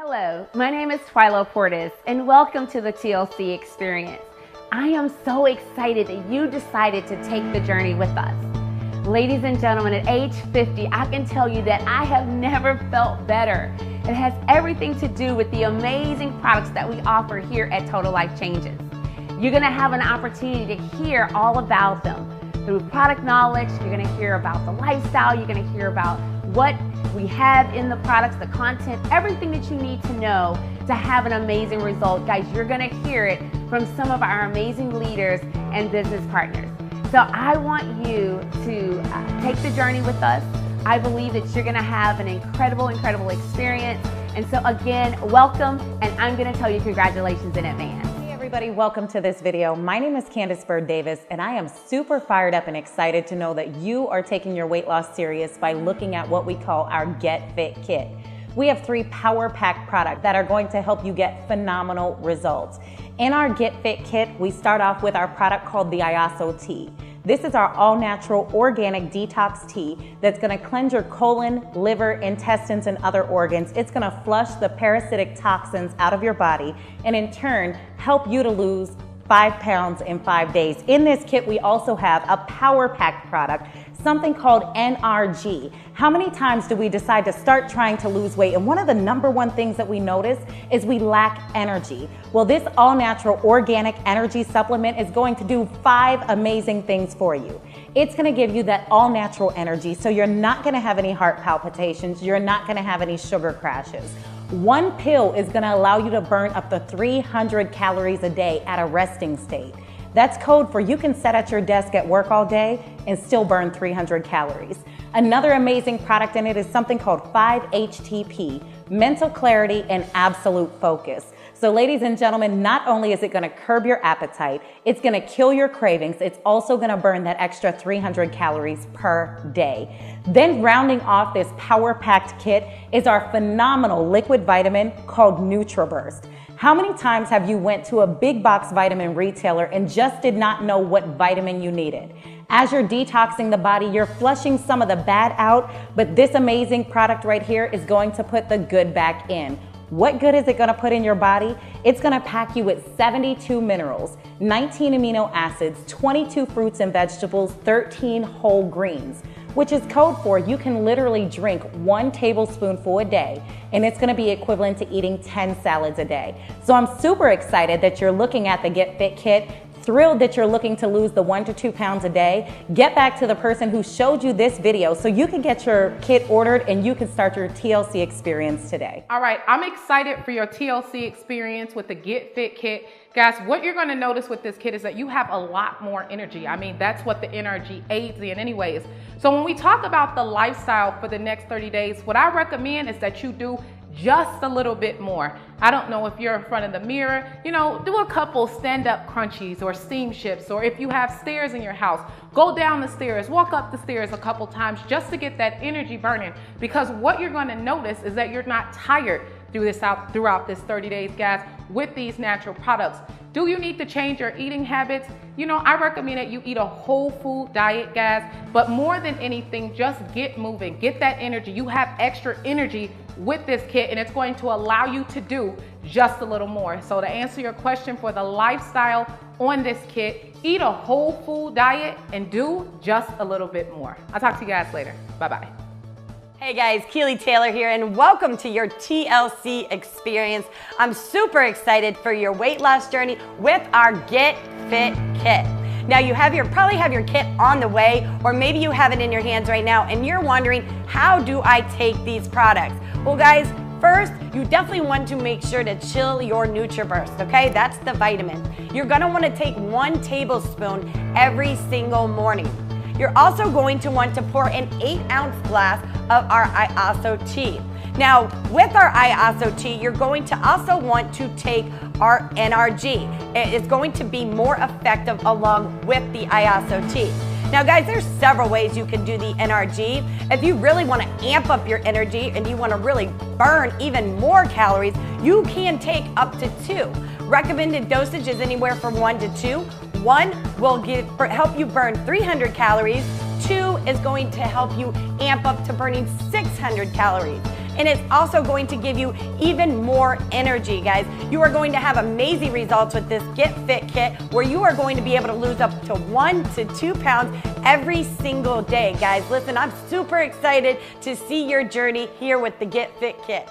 Hello, my name is Chalale Portis, and welcome to the TLC experience. I am so excited that you decided to take the journey with us. Ladies and gentlemen, at age 50, I can tell you that I have never felt better. It has everything to do with the amazing products that we offer here at Total Life Changes. You're gonna have an opportunity to hear all about them. Through product knowledge, you're gonna hear about the lifestyle, you're gonna hear about what we have in the products, the content, everything that you need to know to have an amazing result. Guys, you're gonna hear it from some of our amazing leaders and business partners. So I want you to take the journey with us. I believe that you're gonna have an incredible experience. And so again, welcome, and I'm gonna tell you congratulations in advance. Everybody, welcome to this video. My name is Candace Byrd Davis, and I am super fired up and excited to know that you are taking your weight loss serious by looking at what we call our Get Fit Kit. We have 3 power-packed products that are going to help you get phenomenal results. In our Get Fit Kit, we start off with our product called the Iaso tea. This is our all-natural organic detox tea that's gonna cleanse your colon, liver, intestines, and other organs. It's gonna flush the parasitic toxins out of your body and in turn, help you to lose 5 pounds in 5 days. In this kit, we also have a power-packed product, something called NRG. How many times do we decide to start trying to lose weight? And one of the #1 things that we notice is we lack energy. Well, this all-natural organic energy supplement is going to do 5 amazing things for you. It's gonna give you that all-natural energy, so you're not gonna have any heart palpitations, you're not gonna have any sugar crashes. 1 pill is gonna allow you to burn up to 300 calories a day at a resting state. That's code for you can sit at your desk at work all day and still burn 300 calories. Another amazing product in it is something called 5-HTP, mental clarity and absolute focus. So ladies and gentlemen, not only is it gonna curb your appetite, it's gonna kill your cravings, it's also gonna burn that extra 300 calories per day. Then rounding off this power-packed kit is our phenomenal liquid vitamin called NutraBurst. How many times have you went to a big box vitamin retailer and just did not know what vitamin you needed? As you're detoxing the body, you're flushing some of the bad out, but this amazing product right here is going to put the good back in. What good is it gonna put in your body? It's gonna pack you with 72 minerals, 19 amino acids, 22 fruits and vegetables, 13 whole greens, which is code for you can literally drink 1 tablespoonful a day, and it's gonna be equivalent to eating 10 salads a day. So I'm super excited that you're looking at the Get Fit Kit, thrilled that you're looking to lose the 1 to 2 pounds a day. Get back to the person who showed you this video so you can get your kit ordered and you can start your TLC experience today. All right, I'm excited for your TLC experience with the Get Fit Kit. Guys, what you're gonna notice with this kit is that you have a lot more energy. I mean, that's what the NRG aids in anyways. So when we talk about the lifestyle for the next 30 days, what I recommend is that you do just a little bit more. I don't know if you're in front of the mirror, do a couple stand-up crunchies or steam shifts, or if you have stairs in your house, go down the stairs, walk up the stairs a couple times just to get that energy burning, because what you're gonna notice is that you're not tired throughout this 30 days, guys, with these natural products. Do you need to change your eating habits? I recommend that you eat a whole food diet, guys, but more than anything, just get moving, get that energy. You have extra energy with this kit, and it's going to allow you to do just a little more. So to answer your question for the lifestyle on this kit, eat a whole food diet and do just a little bit more. I'll talk to you guys later. Bye-bye. Hey guys, Keely Taylor here, and welcome to your TLC experience. I'm super excited for your weight loss journey with our Get Fit Kit. Now you probably have your kit on the way, or maybe you have it in your hands right now and you're wondering, how do I take these products? Well guys, first, you definitely want to make sure to chill your NutraBurst, okay? That's the vitamin. You're gonna wanna take 1 tablespoon every single morning. You're also going to want to pour an 8-ounce glass of our Iaso tea. Now, with our Iaso tea, you're going to also want to take our NRG. It is going to be more effective along with the Iaso tea. Now guys, there's several ways you can do the NRG. If you really want to amp up your energy and you want to really burn even more calories, you can take up to 2. Recommended dosage is anywhere from 1 to 2. 1 will help you burn 300 calories. 2 is going to help you amp up to burning 600 calories. and it's also going to give you even more energy, guys. You are going to have amazing results with this Get Fit Kit, where you are going to be able to lose up to 1 to 2 pounds every single day, guys. Listen, I'm super excited to see your journey here with the Get Fit Kit.